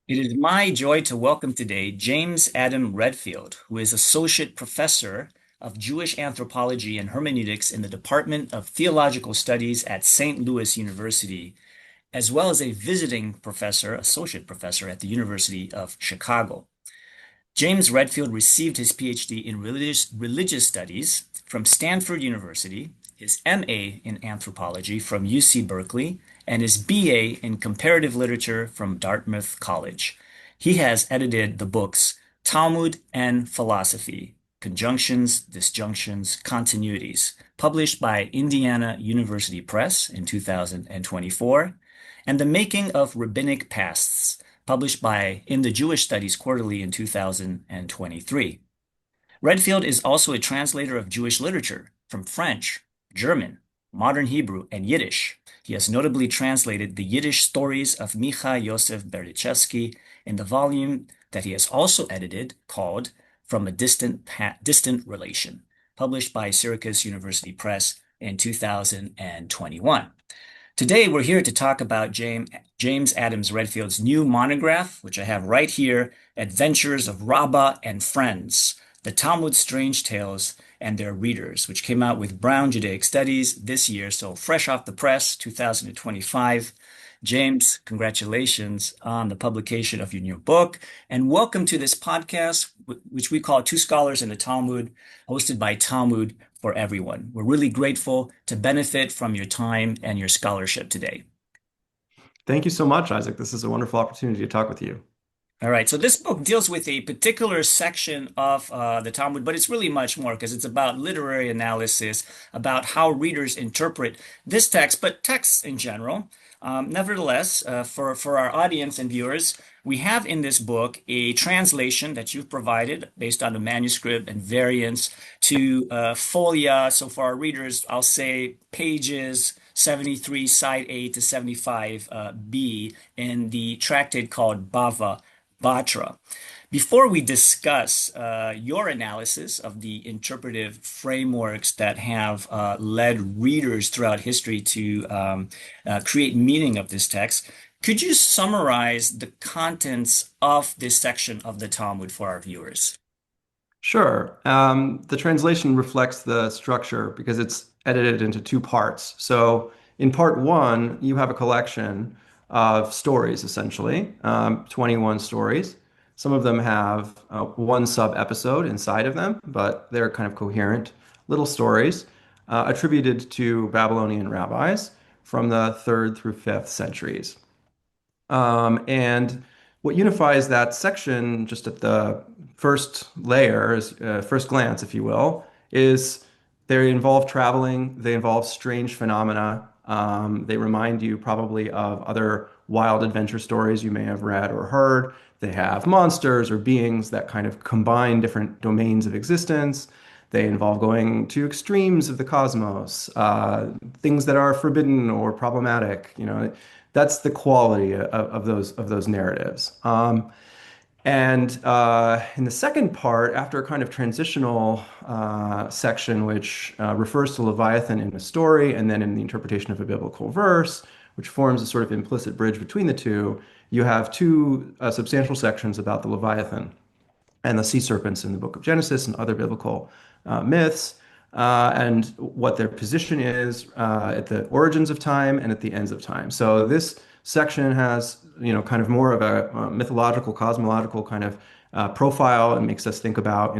It is my joy to welcome today James Adam Redfield, who is Associate Professor of Jewish Anthropology and Hermeneutics in the Department of Theological Studies at St. Louis University, as well as a visiting professor, associate professor at the University of Chicago. James Redfield received his PhD in religious studies from Stanford University, his MA in anthropology from UC Berkeley, and his BA in comparative literature from Dartmouth College. He has edited the books Talmud and Philosophy, Conjunctions, Disjunctions, Continuities, published by Indiana University Press in 2024, and The Making of Rabbinic Pasts, published by In the Jewish Studies Quarterly in 2023. Redfield is also a translator of Jewish literature from French, German, Modern Hebrew, and Yiddish. He has notably translated the Yiddish stories of Micha Yosef Berdichevsky in the volume that he has also edited called From a Distant Relation, published by Syracuse University Press in 2021. Today, we're here to talk about James Adams Redfield's new monograph, which I have right here, Adventures of Rabbah and Friends, The Talmud's Strange Tales and Their Readers, which came out with Brown Judaic Studies this year, so fresh off the press, 2025. James, congratulations on the publication of your new book, and welcome to this podcast, which we call Two Scholars in the Talmud, hosted by Talmud for Everyone. We're really grateful to benefit from your time and your scholarship today. Thank you so much, Isaac. This is a wonderful opportunity to talk with you. All right, so this book deals with a particular section of the Talmud, but it's really much more because it's about literary analysis, about how readers interpret this text, but texts in general. Nevertheless, for our audience and viewers, we have in this book a translation that you've provided based on the manuscript and variants to folia. So for our readers, I'll say pages 73, side A to 75 B in the tractate called Bava. Batra. Before we discuss your analysis of the interpretive frameworks that have led readers throughout history to create meaning of this text, could you summarize the contents of this section of the Talmud for our viewers? Sure. The translation reflects the structure because it's edited into two parts. So, in part one, you have a collection of stories, essentially, 21 stories. Some of them have one sub-episode inside of them, but they're kind of coherent little stories attributed to Babylonian rabbis from the third through fifth centuries. And what unifies that section, just at the first layer, first glance, if you will, is they involve traveling, they involve strange phenomena. They remind you probably of other wild adventure stories you may have read or heard. They have monsters or beings that kind of combine different domains of existence. They involve going to extremes of the cosmos, things that are forbidden or problematic. That's the quality of those narratives. And in the second part, after a kind of transitional section, which refers to Leviathan in the story and then in the interpretation of a biblical verse, which forms a sort of implicit bridge between the two, you have two substantial sections about the Leviathan and the sea serpents in the book of Genesis and other biblical myths, and what their position is at the origins of time and at the ends of time. So this section has, kind of more of a mythological, cosmological kind of profile and makes us think about,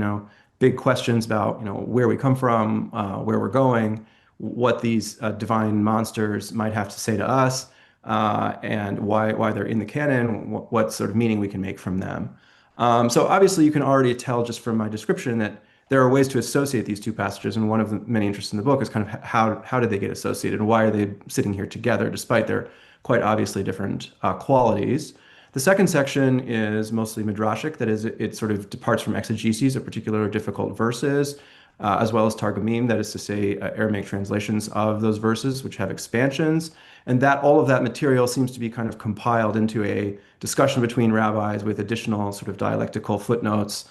big questions about, where we come from, where we're going, what these divine monsters might have to say to us, and why they're in the canon, what sort of meaning we can make from them. So obviously you can already tell just from my description that there are ways to associate these two passages, and one of the many interests in the book is kind of how did they get associated, and why are they sitting here together despite their quite obviously different qualities. The second section is mostly midrashic, that is, it sort of departs from exegeses of particular difficult verses, as well as targumim, that is to say, Aramaic translations of those verses, which have expansions, and that all of that material seems to be kind of compiled into a discussion between rabbis with additional sort of dialectical footnotes,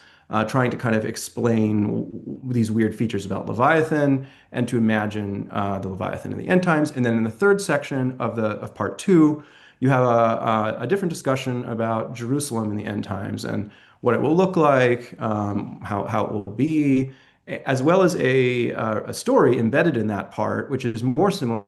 trying to kind of explain these weird features about Leviathan and to imagine the Leviathan in the end times. And then in the third section of part two, you have a different discussion about Jerusalem in the end times and what it will look like, how it will be, as well as a story embedded in that part, which is more similar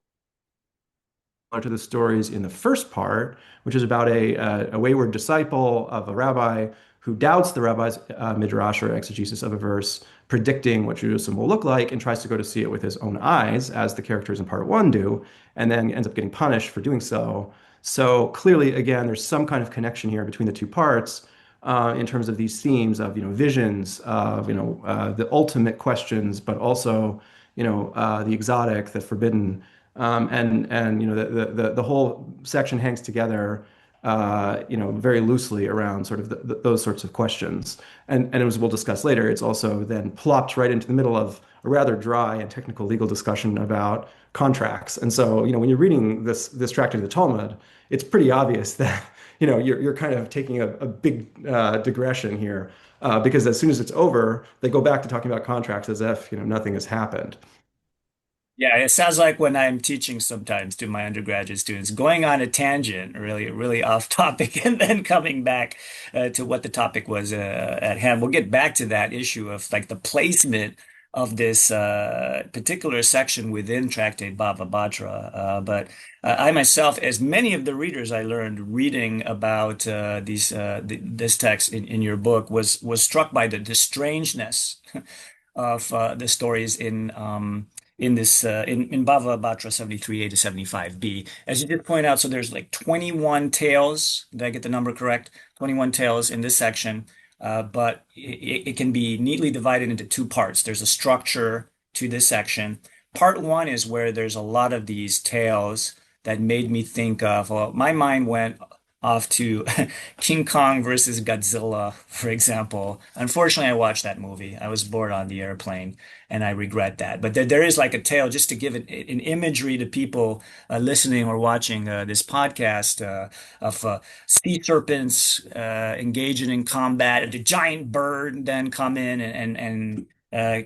to the stories in the first part, which is about a wayward disciple of a rabbi who doubts the rabbi's midrash or exegesis of a verse, predicting what Jerusalem will look like, and tries to go to see it with his own eyes, as the characters in part one do, and then ends up getting punished for doing so. So clearly, again, there's some kind of connection here between the two parts. In terms of these themes of visions of the ultimate questions, but also the exotic, the forbidden, and the whole section hangs together very loosely around sort of those sorts of questions. And as we'll discuss later, it's also then plopped right into the middle of a rather dry and technical legal discussion about contracts. And so, when you're reading this tractate of the Talmud, it's pretty obvious that you're kind of taking a big digression here, because as soon as it's over, they go back to talking about contracts as if nothing has happened. Yeah, it sounds like when I'm teaching sometimes to my undergraduate students, going on a tangent, really off topic, and then coming back to what the topic was at hand. We'll get back to that issue of like the placement of this particular section within Tractate Bava Batra. But I myself, as many of the readers I learned reading about this text in your book, was struck by the strangeness of the stories in this in Bava Batra 73a to 75b. As you did point out, so there's like 21 tales. Did I get the number correct? 21 tales in this section, but it can be neatly divided into two parts. There's a structure to this section. Part one is where there's a lot of these tales that made me think of, well, my mind went off to King Kong versus Godzilla, for example. Unfortunately, I watched that movie. I was bored on the airplane, and I regret that. But there is like a tale, just to give an imagery to people listening or watching this podcast, of sea serpents engaging in combat, and the giant bird then come in and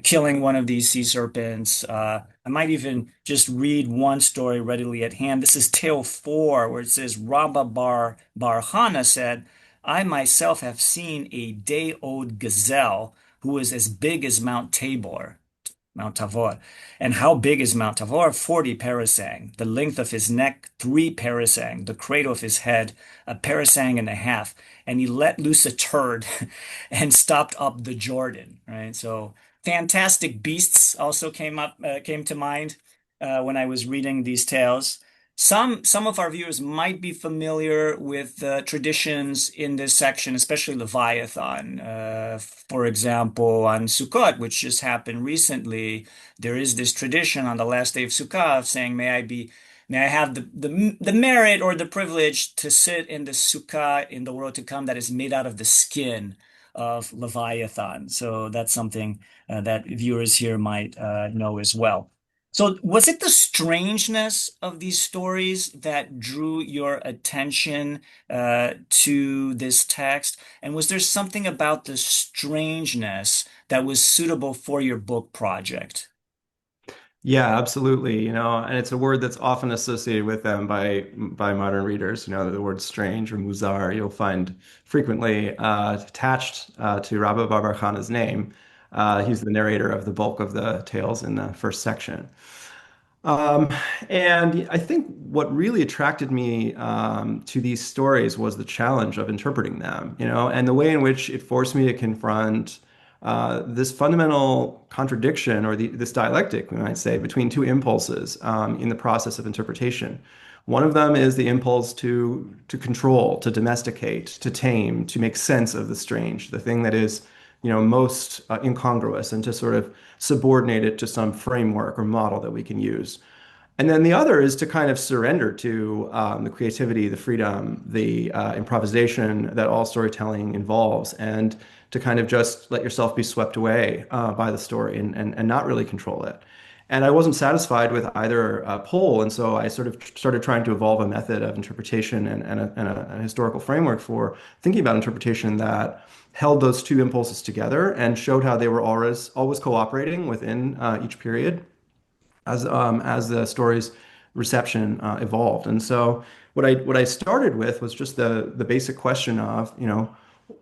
killing one of these sea serpents. I might even just read one story readily at hand. This is tale four, where it says Rabbah Bar Hana said, I myself have seen a day-old gazelle who is as big as Mount Tabor. Mount Tavor. And how big is Mount Tavor? 40 parasang. The length of his neck, 3 parasang. The cradle of his head, a parasang and a half. And he let loose a turd and stopped up the Jordan, right? So fantastic beasts also came to mind when I was reading these tales. Some of our viewers might be familiar with traditions in this section, especially Leviathan. For example, on Sukkot, which just happened recently, there is this tradition on the last day of Sukkot of saying, may I have the merit or the privilege to sit in the Sukkah in the world to come that is made out of the skin of Leviathan. So that's something that viewers here might know as well. So, was it the strangeness of these stories that drew your attention to this text? And was there something about the strangeness that was suitable for your book project? Yeah, absolutely. And it's a word that's often associated with them by modern readers. The word strange or muzar you'll find frequently attached to Rabbi Bar Khana's name. He's the narrator of the bulk of the tales in the first section. Um, and I think what really attracted me to these stories was the challenge of interpreting them, and the way in which it forced me to confront this fundamental contradiction or this dialectic, we might say, between two impulses in the process of interpretation. One of them is the impulse to control, to domesticate, to tame, to make sense of the strange, the thing that is most incongruous, and to sort of subordinate it to some framework or model that we can use. And then the other is to kind of surrender to the creativity, the freedom, the improvisation that all storytelling involves, and to kind of just let yourself be swept away by the story and not really control it. And I wasn't satisfied with either pole, and so I sort of started trying to evolve a method of interpretation and a historical framework for thinking about interpretation that held those two impulses together and showed how they were always cooperating within each period as the stories reception evolved. And so what I started with was just the basic question of,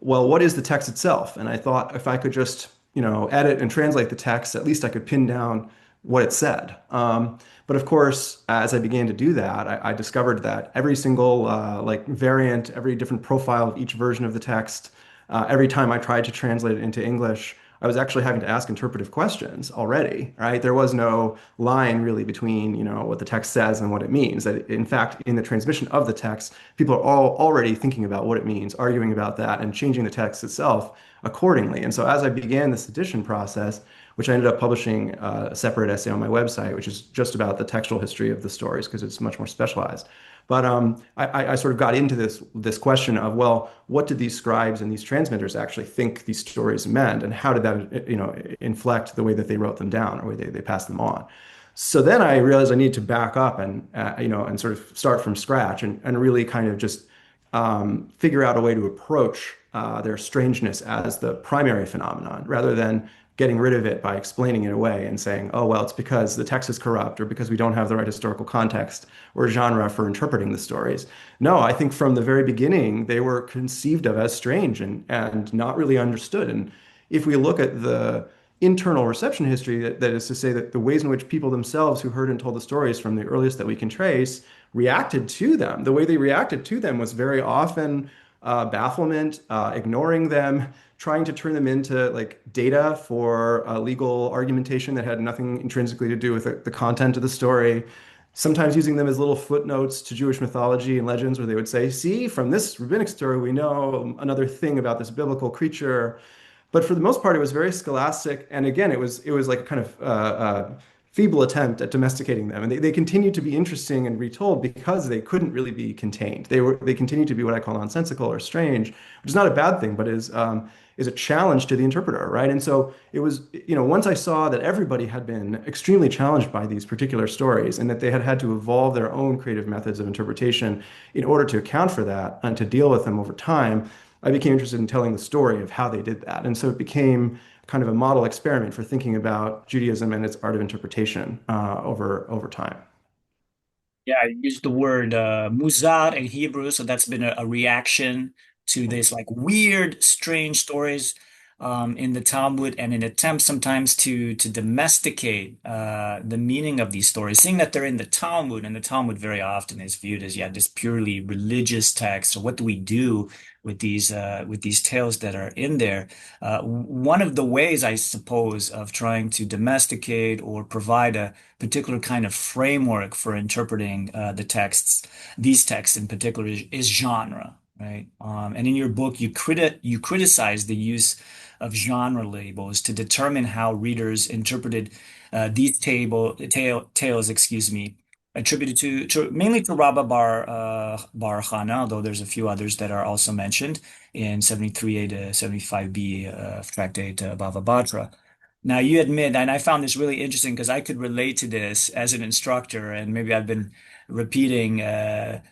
well, what is the text itself? And I thought if I could just, edit and translate the text, at least I could pin down what it said. But of course, as I began to do that, I discovered that every single like variant, every different profile of each version of the text, every time I tried to translate it into English, I was actually having to ask interpretive questions already, right? There was no line really between, what the text says and what it means. That in fact, in the transmission of the text, people are all already thinking about what it means, arguing about that, and changing the text itself accordingly. And so as I began this edition process, which I ended up publishing a separate essay on my website, which is just about the textual history of the stories because it's much more specialized. But I sort of got into this question of, well, what did these scribes and these transmitters actually think these stories meant, and how did that, inflect the way that they wrote them down or they passed them on? So then I realized I need to back up and and sort of start from scratch and really kind of just figure out a way to approach their strangeness as the primary phenomenon rather than getting rid of it by explaining it away and saying, oh, well, it's because the text is corrupt or because we don't have the right historical context or genre for interpreting the stories. No, I think from the very beginning, they were conceived of as strange and not really understood. And if we look at the internal reception history, that is to say that the ways in which people themselves who heard and told the stories from the earliest that we can trace reacted to them, the way they reacted to them was very often bafflement, ignoring them, trying to turn them into like data for legal argumentation that had nothing intrinsically to do with the content of the story. Sometimes using them as little footnotes to Jewish mythology and legends, where they would say, "See, from this rabbinic story, we know another thing about this biblical creature." But for the most part, it was very scholastic, and again, it was like a kind of feeble attempt at domesticating them, and they continued to be interesting and retold because they couldn't really be contained. They continued to be what I call nonsensical or strange, which is not a bad thing, but is a challenge to the interpreter, right? And so it was, once I saw that everybody had been extremely challenged by these particular stories and that they had had to evolve their own creative methods of interpretation in order to account for that and to deal with them over time, I became interested in telling the story of how they did that. And so it became kind of a model experiment for thinking about Judaism and its art of interpretation over time. Yeah, I used the word muzar in Hebrew, so that's been a reaction to this like weird, strange stories in the Talmud, and an attempt sometimes to domesticate the meaning of these stories, seeing that they're in the Talmud, and the Talmud very often is viewed as this purely religious text. So what do we do with these tales that are in there? One of the ways, I suppose, of trying to domesticate or provide a particular kind of framework for interpreting these texts in particular, is genre, right? And in your book, you criticize the use of genre labels to determine how readers interpreted these tales, excuse me, attributed to mainly to Rabbah Bar Chana, although there's a few others that are also mentioned in 73a to 75b tractate Bava Batra. Now, you admit, and I found this really interesting because I could relate to this as an instructor, and maybe I've been repeating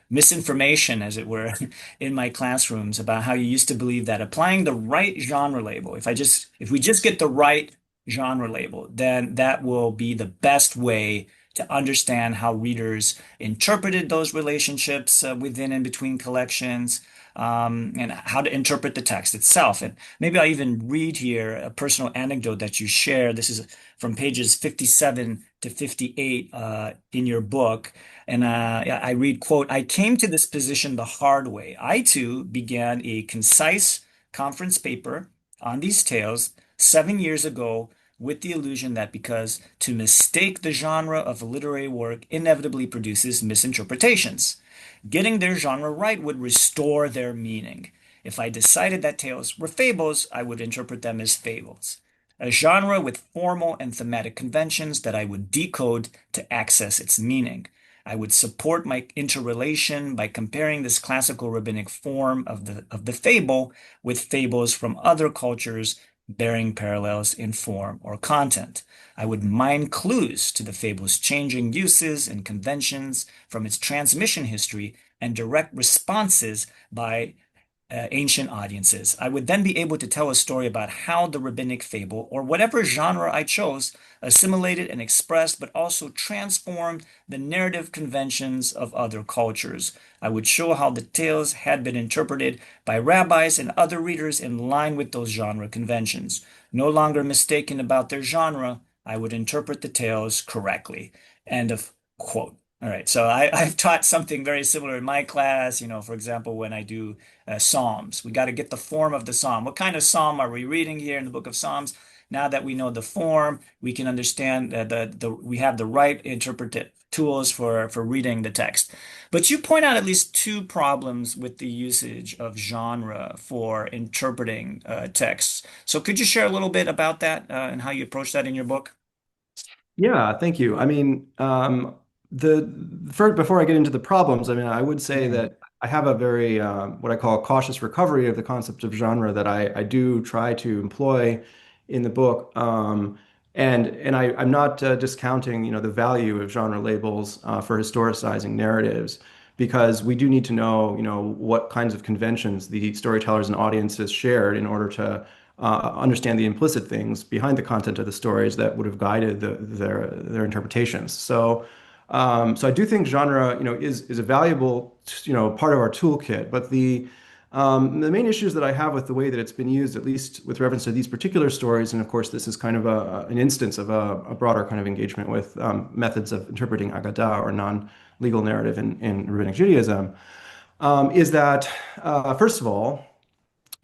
misinformation, as it were, in my classrooms about how you used to believe that applying the right genre label, if we just get the right genre label, then that will be the best way to understand how readers interpreted those relationships within and between collections, and how to interpret the text itself. And maybe I'll even read here a personal anecdote that you share. This is from pages 57 to 58 in your book. And yeah, I read, quote, "I came to this position the hard way. I too began a concise conference paper on these tales 7 years ago with the illusion that because to mistake the genre of a literary work inevitably produces misinterpretations. Getting their genre right would restore their meaning. If I decided that tales were fables, I would interpret them as fables. A genre with formal and thematic conventions that I would decode to access its meaning. I would support my interrelation by comparing this classical rabbinic form of the fable with fables from other cultures bearing parallels in form or content. I would mine clues to the fable's changing uses and conventions from its transmission history and direct responses by ancient audiences. I would then be able to tell a story about how the rabbinic fable, or whatever genre I chose, assimilated and expressed, but also transformed the narrative conventions of other cultures. I would show how the tales had been interpreted by rabbis and other readers in line with those genre conventions. No longer mistaken about their genre, I would interpret the tales correctly. End of quote. All right, so I've taught something very similar in my class. For example, when I do Psalms. We got to get the form of the Psalm. What kind of Psalm are we reading here in the book of Psalms? Now that we know the form, we can understand that we have the right interpretive tools for reading the text. But you point out at least two problems with the usage of genre for interpreting texts. So could you share a little bit about that and how you approach that in your book? Yeah, thank you. I mean, the first, before I get into the problems, I mean, I would say Mm, that I have a very what I call cautious recovery of the concept of genre that I do try to employ in the book. I'm not discounting, the value of genre labels for historicizing narratives because we do need to know, what kinds of conventions the storytellers and audiences shared in order to understand the implicit things behind the content of the stories that would have guided their interpretations. So I do think genre, is a valuable, part of our toolkit. But the main issues that I have with the way that it's been used, at least with reference to these particular stories, and of course, this is kind of an instance of a broader kind of engagement with methods of interpreting Agadah or non-legal narrative in Rabbinic Judaism, is that first of all,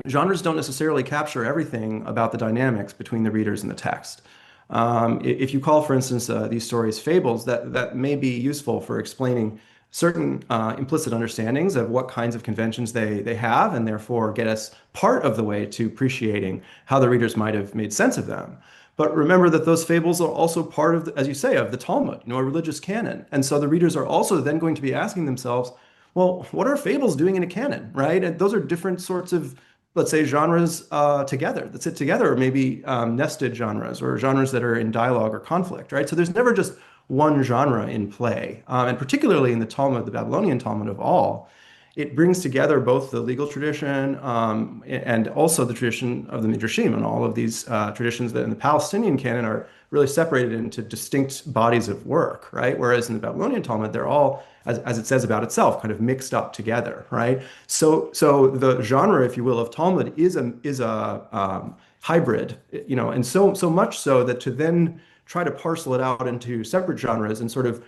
genres don't necessarily capture everything about the dynamics between the readers and the text. If you call, for instance, these stories fables, that may be useful for explaining certain implicit understandings of what kinds of conventions they have, and therefore get us part of the way to appreciating how the readers might have made sense of them. But remember that those fables are also part of, as you say, of the Talmud, a religious canon. And so the readers are also then going to be asking themselves, well, what are fables doing in a canon, right? And those are different sorts of, let's say, genres together that sit together, or maybe nested genres or genres that are in dialogue or conflict, right? So there's never just one genre in play. And particularly in the Talmud, the Babylonian Talmud of all, it brings together both the legal tradition and also the tradition of the Midrashim, and all of these traditions that in the Palestinian canon are really separated into distinct bodies of work, right? Whereas in the Babylonian Talmud, they're all, as it says about itself, kind of mixed up together, right? So the genre, if you will, of Talmud is a hybrid, and so much so that to then try to parcel it out into separate genres and sort of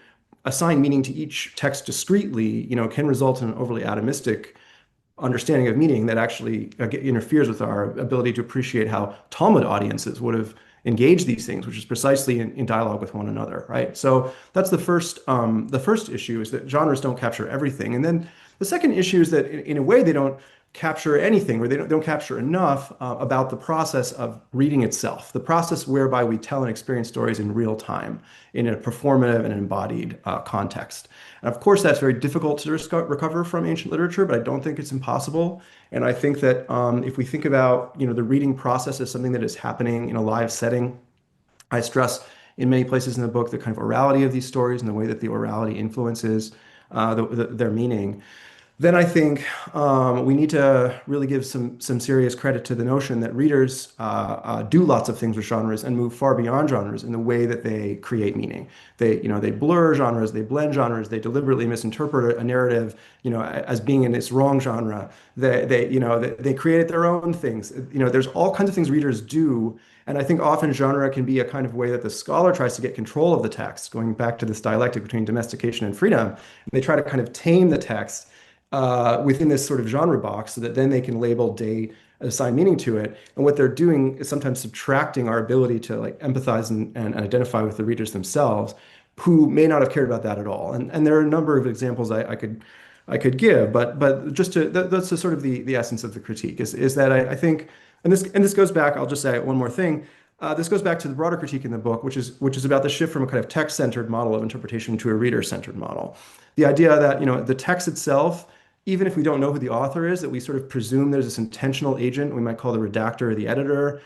assign meaning to each text discreetly, can result in an overly atomistic understanding of meaning that actually interferes with our ability to appreciate how Talmud audiences would have engaged these things, which is precisely in dialogue with one another, right? So that's the first issue is that genres don't capture everything, and then the second issue is that in a way they don't capture anything, or they don't capture enough about the process of reading itself, the process whereby we tell and experience stories in real time in a performative and embodied context. And of course, that's very difficult to recover from ancient literature, but I don't think it's impossible. And I think that if we think about, the reading process as something that is happening in a live setting, I stress in many places in the book the kind of orality of these stories and the way that the orality influences their meaning. Then I think we need to really give some serious credit to the notion that readers do lots of things with genres and move far beyond genres in the way that they create meaning. They blur genres, they blend genres, they deliberately misinterpret a narrative, as being in its wrong genre. They create their own things. There's all kinds of things readers do. And I think often genre can be a kind of way that the scholar tries to get control of the text, going back to this dialectic between domestication and freedom. And they try to kind of tame the text within this sort of genre box so that then they can label, date, assign meaning to it. And what they're doing is sometimes subtracting our ability to like empathize and identify with the readers themselves who may not have cared about that at all. And there are a number of examples I could give, but just that's the sort of the essence of the critique is that I think, and this goes back, I'll just say one more thing. This goes back to the broader critique in the book, which is about the shift from a kind of text-centered model of interpretation to a reader-centered model. The idea that, the text itself even if we don't know who the author is, that we sort of presume there's this intentional agent we might call the redactor or the editor.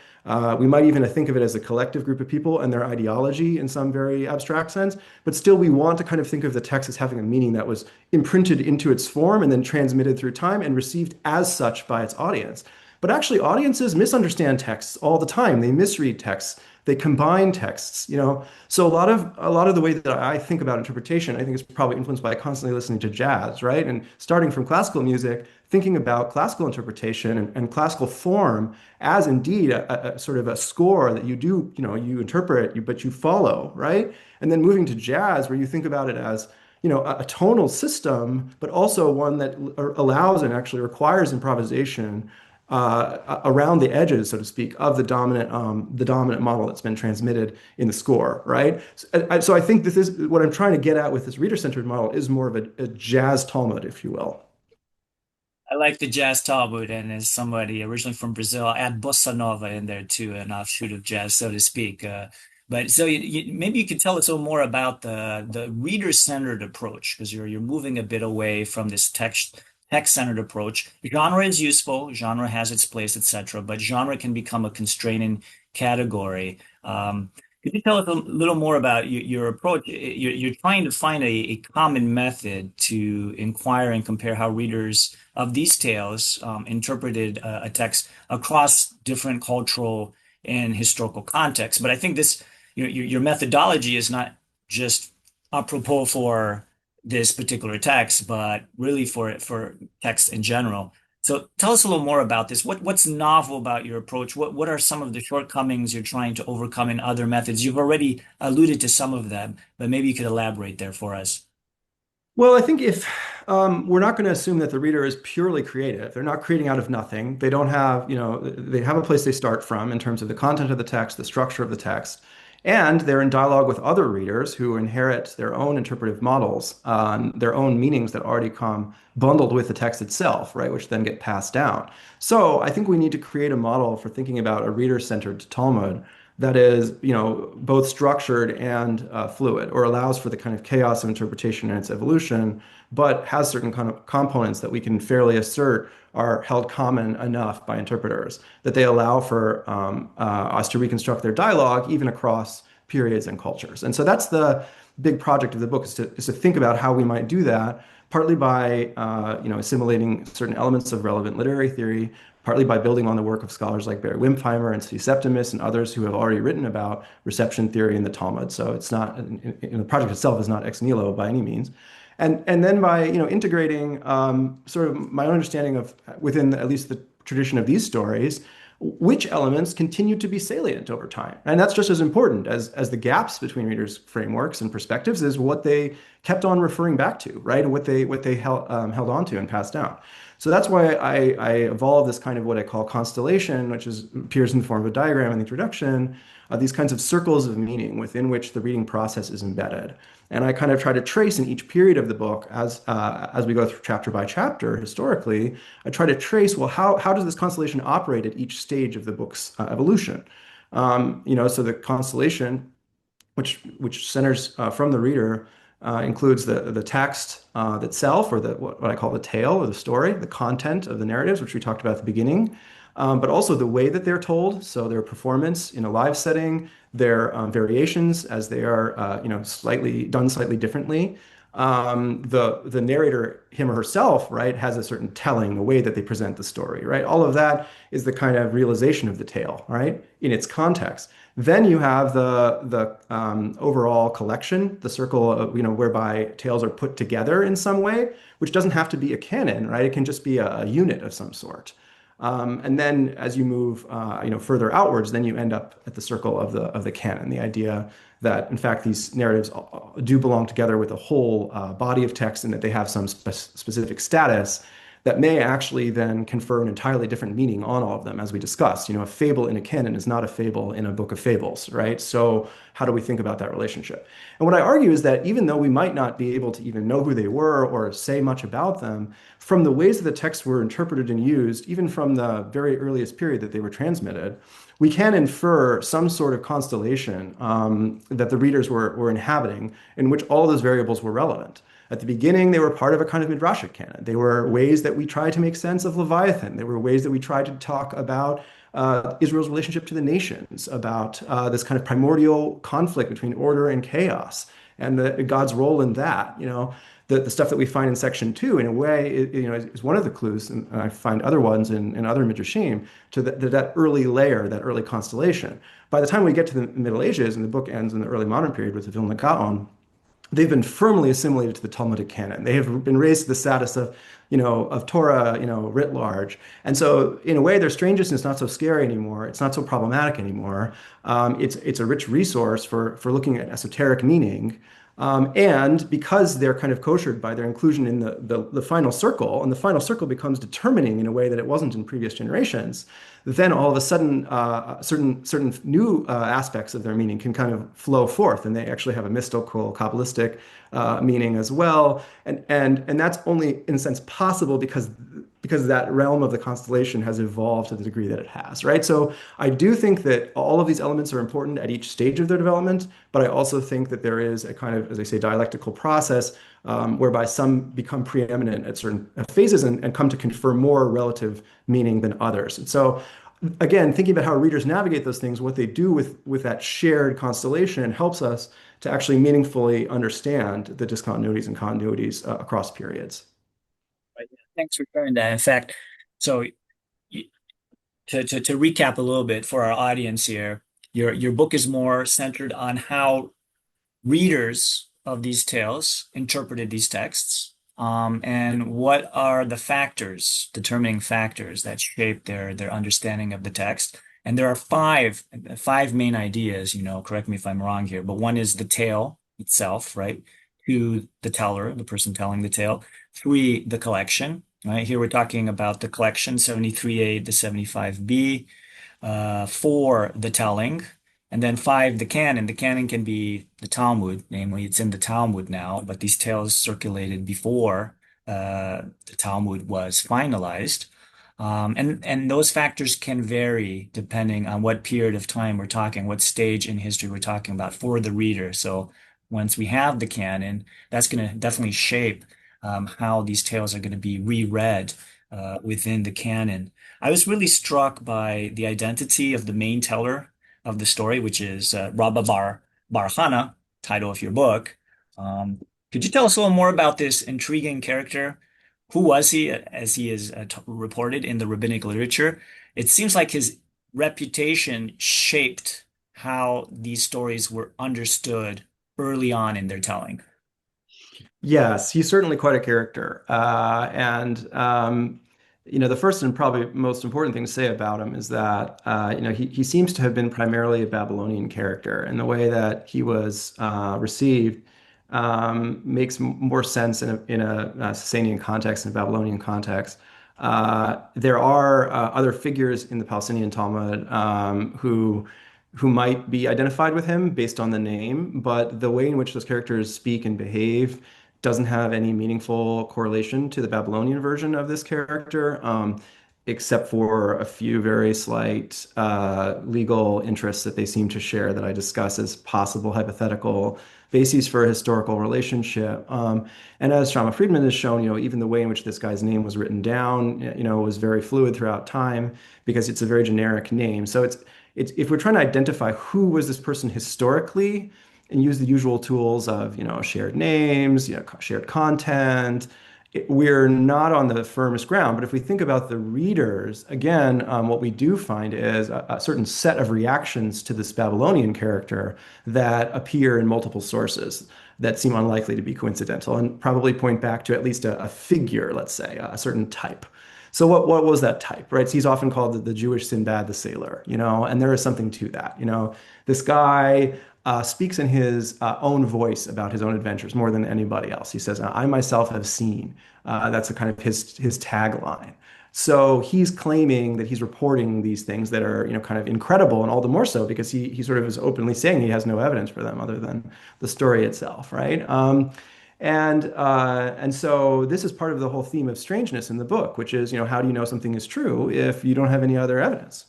We might even think of it as a collective group of people and their ideology in some very abstract sense. But still, we want to kind of think of the text as having a meaning that was imprinted into its form and then transmitted through time and received as such by its audience. But actually, audiences misunderstand texts all the time. They misread texts. They combine texts, you know. So a lot of the way that I think about interpretation, I think is probably influenced by constantly listening to jazz, right? And starting from classical music, thinking about classical interpretation and classical form as indeed a sort of a score that you do, you know, you interpret, but you follow, right? And then moving to jazz, where you think about it as a tonal system, but also one that allows and actually requires improvisation around the edges, so to speak, of the dominant model that's been transmitted in the score, right? So I think this is what I'm trying to get at with this reader-centered model is more of a jazz Talmud, if you will. I like the jazz Talmud, and as somebody originally from Brazil, I add bossa nova in there too, an offshoot of jazz, so to speak. But so maybe you could tell us a little more about the reader-centered approach, because you're moving a bit away from this text-centered approach. Genre is useful, genre has its place, etc., but genre can become a constraining category. Could you tell us a little more about your approach? You're trying to find a common method to inquire and compare how readers of these tales interpreted a text across different cultural and historical contexts. But I think your methodology is not just apropos for this particular text, but really for text in general. So tell us a little more about this. What's novel about your approach? What are some of the shortcomings you're trying to overcome in other methods? You've already alluded to some of them, but maybe you could elaborate there for us. Well, I think if we're not going to assume that the reader is purely creative, they're not creating out of nothing. They don't have, they have a place they start from in terms of the content of the text, the structure of the text, and they're in dialogue with other readers who inherit their own interpretive models, their own meanings that already come bundled with the text itself, right, which then get passed down. So I think we need to create a model for thinking about a reader-centered Talmud that is, both structured and fluid, or allows for the kind of chaos of interpretation and its evolution, but has certain kind of components that we can fairly assert are held common enough by interpreters that they allow for us to reconstruct their dialogue even across periods and cultures. And so that's the big project of the book is to think about how we might do that, partly by assimilating certain elements of relevant literary theory, partly by building on the work of scholars like Barry Wimpheimer and Steve Septimus and others who have already written about reception theory in the Talmud. So it's not, the project itself is not ex nihilo by any means. And then by integrating sort of my own understanding of within at least the tradition of these stories, which elements continue to be salient over time. And that's just as important as the gaps between readers' frameworks and perspectives is what they kept on referring back to, right? And what they held on to and passed down. So that's why I evolved this kind of what I call constellation, which appears in the form of a diagram in the introduction, these kinds of circles of meaning within which the reading process is embedded. And I kind of try to trace in each period of the book as we go through chapter by chapter historically, I try to trace, well, how does this constellation operate at each stage of the book's evolution? So the constellation, which centers from the reader, includes the text itself, or what I call the tale or the story, the content of the narratives, which we talked about at the beginning, but also the way that they're told, so their performance in a live setting, their variations as they are, slightly differently. The narrator, him or herself, right, has a certain telling, a way that they present the story, right? All of that is the kind of realization of the tale, right, in its context. Then you have the overall collection, the circle of, whereby tales are put together in some way, which doesn't have to be a canon, right? It can just be a unit of some sort. And then as you move, further outwards, then you end up at the circle of the canon, the idea that in fact these narratives do belong together with a whole body of text and that they have some specific status that may actually then confer an entirely different meaning on all of them, as we discussed. A fable in a canon is not a fable in a book of fables, right? So how do we think about that relationship? And what I argue is that even though we might not be able to even know who they were or say much about them, from the ways that the texts were interpreted and used, even from the very earliest period that they were transmitted, we can infer some sort of constellation that the readers were inhabiting in which all those variables were relevant. At the beginning, they were part of a kind of midrashic canon. They were ways that we tried to make sense of Leviathan. They were ways that we tried to talk about Israel's relationship to the nations, about this kind of primordial conflict between order and chaos, and God's role in that. The stuff that we find in section 2, in a way, is one of the clues, and I find other ones in other midrashim, to that early layer, that early constellation. By the time we get to the Middle Ages, and the book ends in the early modern period with the Vilna Gaon, they've been firmly assimilated to the Talmudic canon. They have been raised to the status of Torah, writ large. And so, in a way, their strangeness is not so scary anymore. It's not so problematic anymore. It's a rich resource for looking at esoteric meaning. And because they're kind of koshered by their inclusion in the final circle, and the final circle becomes determining in a way that it wasn't in previous generations, then all of a sudden, certain new aspects of their meaning can kind of flow forth, and they actually have a mystical, kabbalistic meaning as well. And that's only in a sense possible because that realm of the constellation has evolved to the degree that it has, right? So I do think that all of these elements are important at each stage of their development, but I also think that there is a kind of, as I say, dialectical process whereby some become preeminent at certain phases and come to confer more relative meaning than others. And so, again, thinking about how readers navigate those things, what they do with that shared constellation helps us to actually meaningfully understand the discontinuities and continuities across periods. Right. Thanks for sharing that. In fact, so to recap a little bit for our audience here, your book is more centered on how readers of these tales interpreted these texts, and what are the determining factors that shape their understanding of the text. And there are five main ideas, correct me if I'm wrong here, but one is the tale itself, right? Two, the teller, the person telling the tale. Three, the collection, right? Here we're talking about the collection, 73A to 75B. Four, the telling. And then five, the canon. The canon can be the Talmud, namely, it's in the Talmud now, but these tales circulated before the Talmud was finalized. And those factors can vary depending on what period of time we're talking, what stage in history we're talking about for the reader. So once we have the canon, that's going to definitely shape how these tales are going to be reread within the canon. I was really struck by the identity of the main teller of the story, which is Rabbah Bar Hana, title of your book. Could you tell us a little more about this intriguing character? Who was he, as he is reported in the rabbinic literature? It seems like his reputation shaped how these stories were understood early on in their telling. Yes, he's certainly quite a character. The first and probably most important thing to say about him is that, he seems to have been primarily a Babylonian character, and the way that he was received makes more sense in a Sasanian context and a Babylonian context. There are other figures in the Palestinian Talmud who might be identified with him based on the name, but the way in which those characters speak and behave doesn't have any meaningful correlation to the Babylonian version of this character, except for a few very slight legal interests that they seem to share that I discuss as possible hypothetical bases for a historical relationship. And as Shama Friedman has shown, even the way in which this guy's name was written down, was very fluid throughout time because it's a very generic name. So it's if we're trying to identify who was this person historically and use the usual tools of, shared names, shared content, we're not on the firmest ground. But if we think about the readers, again, what we do find is a certain set of reactions to this Babylonian character that appear in multiple sources that seem unlikely to be coincidental and probably point back to at least a figure, let's say, a certain type. So what was that type, right? So he's often called the Jewish Sinbad the Sailor, and there is something to that. This guy speaks in his own voice about his own adventures more than anybody else. He says, "I myself have seen." That's a kind of his tagline. So he's claiming that he's reporting these things that are, kind of incredible, and all the more so because he sort of is openly saying he has no evidence for them other than the story itself, right? And so this is part of the whole theme of strangeness in the book, which is, how do you know something is true if you don't have any other evidence?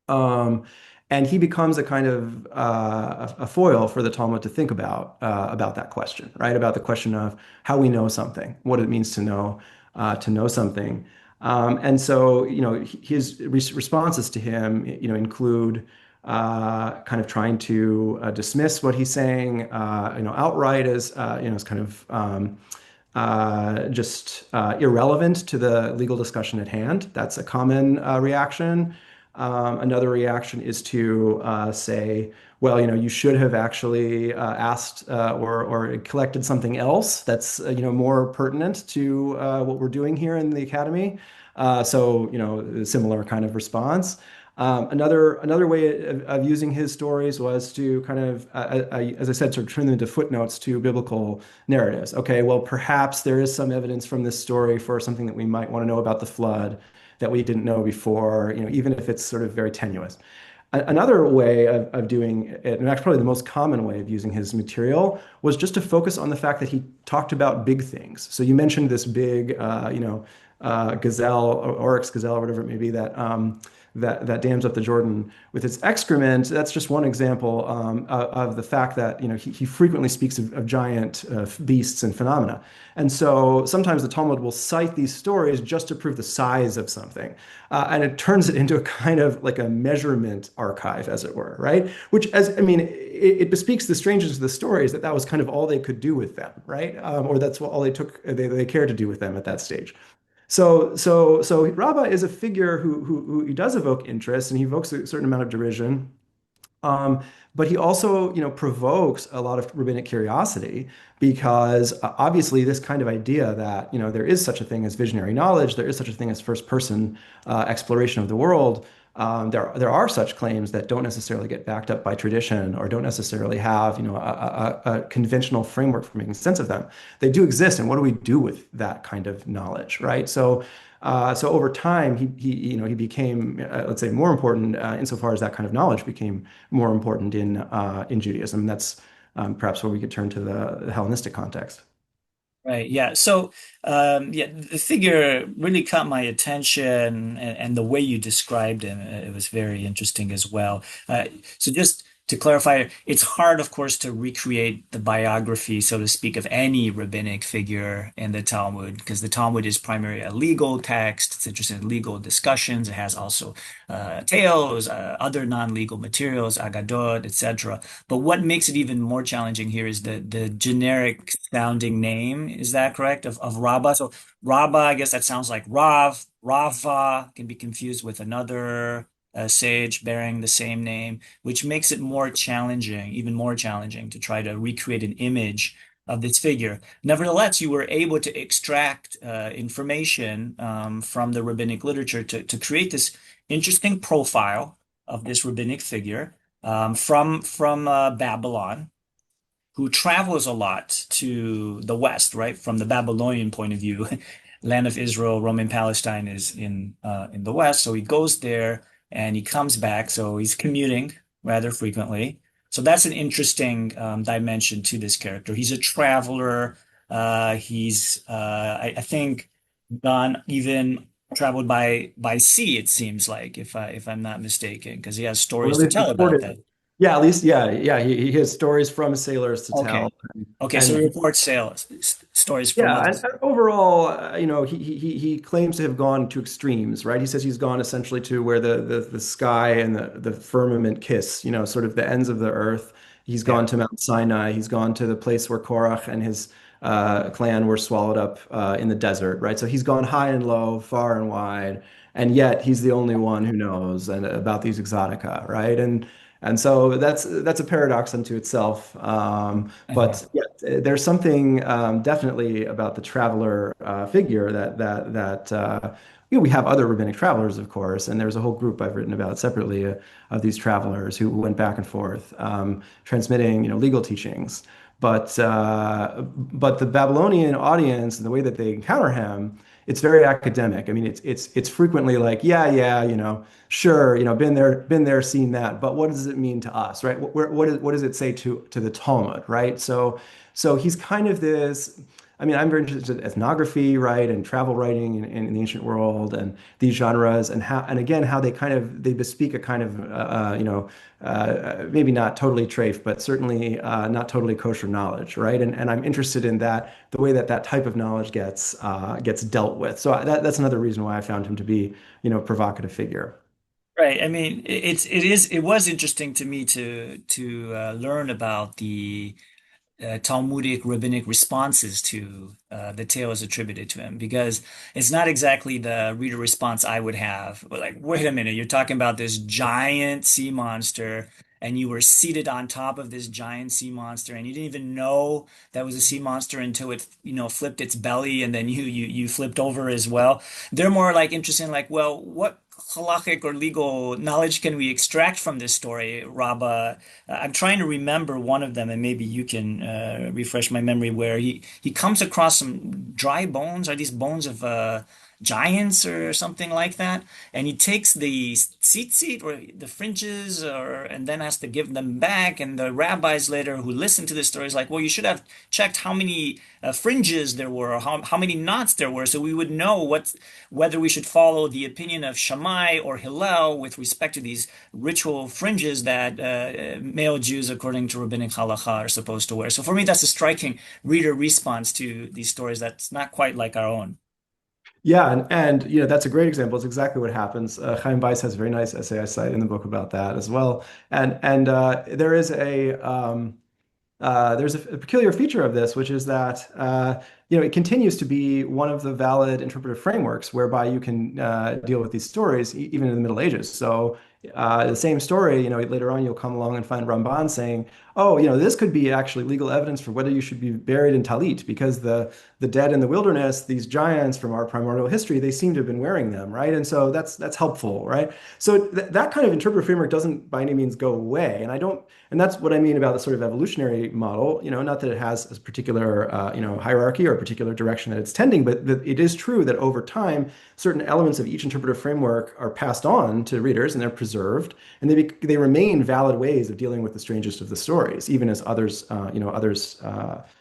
Um, And he becomes a kind of a foil for the Talmud to think about that question, right? About the question of how we know something, what it means to know something. And so, his responses to him, include kind of trying to dismiss what he's saying, outright as, as kind of just irrelevant to the legal discussion at hand. That's a common reaction. Another reaction is to say, well, you should have actually asked or collected something else that's more pertinent to what we're doing here in the academy. So, a similar kind of response. Another way of using his stories was to kind of, as I said, sort of turn them into footnotes to biblical narratives. Okay, well, perhaps there is some evidence from this story for something that we might want to know about the flood that we didn't know before, even if it's sort of very tenuous. Another way of doing it, and actually probably the most common way of using his material, was just to focus on the fact that he talked about big things. So you mentioned this big, gazelle or oryx gazelle or whatever it may be that dams up the Jordan with its excrement. That's just one example of the fact that he frequently speaks of giant beasts and phenomena. And so sometimes the Talmud will cite these stories just to prove the size of something, and it turns it into a kind of like a measurement archive, as it were, right? Which, it bespeaks the strangeness of the stories that was kind of all they could do with them, right? Or that's what all they cared to do with them at that stage. So Rabbah is a figure who he does evoke interest and he evokes a certain amount of derision. Um, but he also, provokes a lot of rabbinic curiosity because obviously this kind of idea that, there is such a thing as visionary knowledge, there is such a thing as first person exploration of the world. There are such claims that don't necessarily get backed up by tradition or don't necessarily have, a conventional framework for making sense of them. They do exist, and what do we do with that kind of knowledge, right? So over time, he became, let's say, more important insofar as that kind of knowledge became more important in Judaism. That's perhaps where we could turn to the Hellenistic context. Right. Yeah. So, yeah, the figure really caught my attention, and the way you described him, it was very interesting as well. So, just to clarify, it's hard, of course, to recreate the biography, so to speak, of any rabbinic figure in the Talmud, because the Talmud is primarily a legal text. It's interested in legal discussions. It has also tales, other non-legal materials, agadot, etc. But what makes it even more challenging here is the generic sounding name. Is that correct? Of Rabbah. So Rabbah, I guess that sounds like Rav. Rava can be confused with another sage bearing the same name, which makes it more challenging, even more challenging to try to recreate an image of this figure. Nevertheless, you were able to extract information from the rabbinic literature to create this interesting profile of this rabbinic figure from Babylon, who travels a lot to the West, right? From the Babylonian point of view, land of Israel, Roman Palestine is in the West, so he goes there and he comes back, so he's commuting rather frequently. So that's an interesting dimension to this character. He's a traveler. He's I think gone even traveled by sea. It seems like if I'm not mistaken, because he has Or stories at to least tell about reported. that. Yeah, at least, yeah. He has stories from sailors to tell. Okay. Okay, so he And reports sales stories from yeah, others. and overall, he claims to have gone to extremes, right? He says he's gone essentially to where the sky and the firmament kiss, sort of the ends of the earth. He's Yeah. gone to Mount Sinai. He's gone to the place where Korach and his clan were swallowed up in the desert, right? So he's gone high and low, far and wide, and yet he's the only one who knows and about these exotica, right? And so that's a paradox unto itself. Uh-huh. But yeah, there's something definitely about the traveler figure we have other rabbinic travelers, of course, and there's a whole group I've written about separately of these travelers who went back and forth, transmitting legal teachings. But the Babylonian audience and the way that they encounter him, it's very academic. I mean, it's frequently like, yeah, sure, been there, seen that. But what does it mean to us, right? What does it say to the Talmud, right? So he's kind of this. I mean, I'm very interested in ethnography, right, and travel writing in the ancient world, and these genres, and how, and again, how they bespeak a kind of, maybe not totally treif, but certainly not totally kosher knowledge, right? And I'm interested in that, the way that that type of knowledge gets dealt with. So that's another reason why I found him to be, a provocative figure. Right. I mean, it was interesting to me to learn about the Talmudic rabbinic responses to the tales attributed to him, because it's not exactly the reader response I would have. But like, wait a minute, you're talking about this giant sea monster, and you were seated on top of this giant sea monster, and you didn't even know that was a sea monster until it, flipped its belly, and then you flipped over as well. They're more like interested in like, well, what halachic or legal knowledge can we extract from this story, Rabbah? I'm trying to remember one of them, and maybe you can refresh my memory, where he comes across some dry bones. Are these bones of giants or something like that? And he takes the tzitzit or the fringes, and then has to give them back. And the rabbis later who listen to this story is like, well, you should have checked how many fringes there were, or how many knots there were, so we would know whether we should follow the opinion of Shammai or Hillel with respect to these ritual fringes that male Jews, according to rabbinic halacha, are supposed to wear. So for me, that's a striking reader response to these stories that's not quite like our own. Yeah, that's a great example. It's exactly what happens. Chaim Weiss has a very nice essay I cite in the book about that as well. And there's a peculiar feature of this, which is that it continues to be one of the valid interpretive frameworks whereby you can deal with these stories, even in the Middle Ages. So the same story, later on you'll come along and find Ramban saying, "Oh, this could be actually legal evidence for whether you should be buried in talit, because the dead in the wilderness, these giants from our primordial history, they seem to have been wearing them, right? And so that's helpful, right? So that kind of interpretive framework doesn't by any means go away, and I don't." And that's what I mean about the sort of evolutionary model, not that it has a particular, hierarchy or a particular direction that it's tending, but that it is true that over time, certain elements of each interpretive framework are passed on to readers and they're preserved, and they remain valid ways of dealing with the strangest of the stories, even as others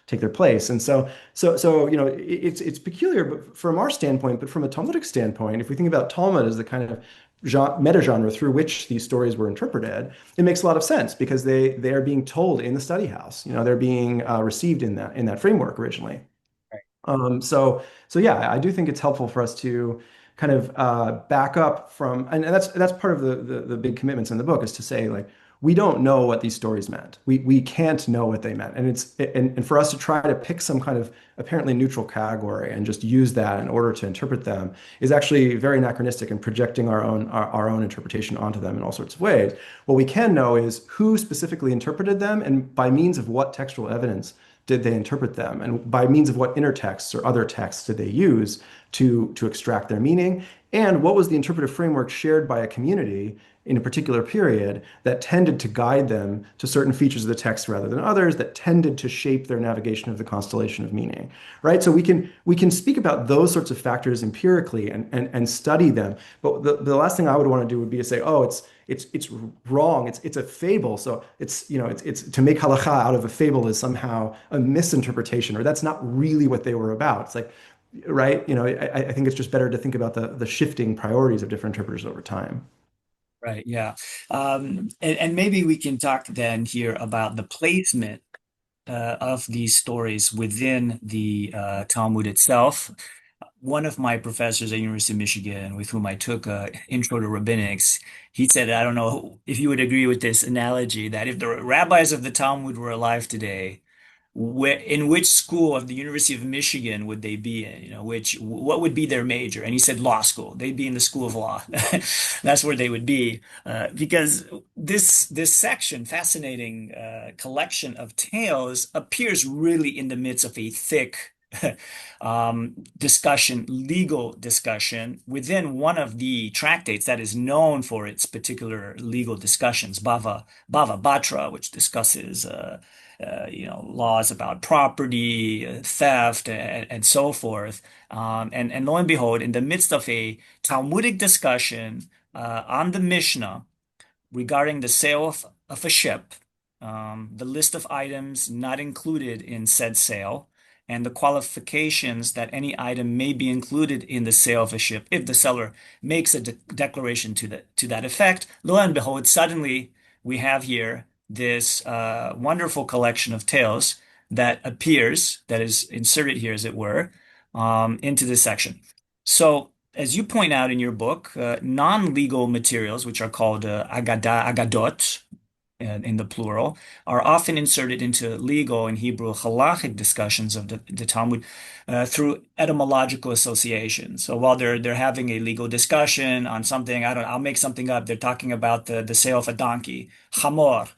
take their place. And it's peculiar, but from our standpoint, but from a Talmudic standpoint, if we think about Talmud as the kind of meta genre through which these stories were interpreted, it makes a lot of sense because they are being told in the study house. They're being received in that framework originally. So yeah, I do think it's helpful for us to kind of back up from, and that's part of the big commitments in the book, is to say, like, we don't know what these stories meant. We can't know what they meant, and for us to try to pick some kind of apparently neutral category and just use that in order to interpret them is actually very anachronistic and projecting our own interpretation onto them in all sorts of ways. What we can know is who specifically interpreted them, and by means of what textual evidence did they interpret them, and by means of what intertexts or other texts did they use to extract their meaning, and what was the interpretive framework shared by a community in a particular period that tended to guide them to certain features of the text rather than others, that tended to shape their navigation of the constellation of meaning, right? So we can speak about those sorts of factors empirically and study them. But the last thing I would want to do would be to say, oh, it's wrong. It's a fable. So it's to make halakha out of a fable is somehow a misinterpretation, or that's not really what they were about. It's like, right? I think it's just better to think about the shifting priorities of different interpreters over time. Right, yeah. And maybe we can talk then here about the placement of these stories within the Talmud itself. One of my professors at University of Michigan, with whom I took Intro to Rabbinics, he said, I don't know if you would agree with this analogy, that if the rabbis of the Talmud were alive today, in which school of the University of Michigan would they be in? What would be their major? And he said law school. They'd be in the school of law. That's where they would be, because this section, fascinating collection of tales, appears really in the midst of a thick discussion, legal discussion, within one of the tractates that is known for its particular legal discussions, Batra, which discusses laws about property, theft, and so forth. And lo and behold, in the midst of a Talmudic discussion on the Mishnah regarding the sale of a ship, the list of items not included in said sale, and the qualifications that any item may be included in the sale of a ship if the seller makes a declaration to that effect. Lo and behold, suddenly we have here this wonderful collection of tales that appears, that is inserted here, as it were, into this section. So, as you point out in your book, non-legal materials, which are called agadot, in the plural, are often inserted into legal in Hebrew halachic discussions of the Talmud through etymological association. So while they're having a legal discussion on something, I'll make something up. They're talking about the sale of a donkey, chamor.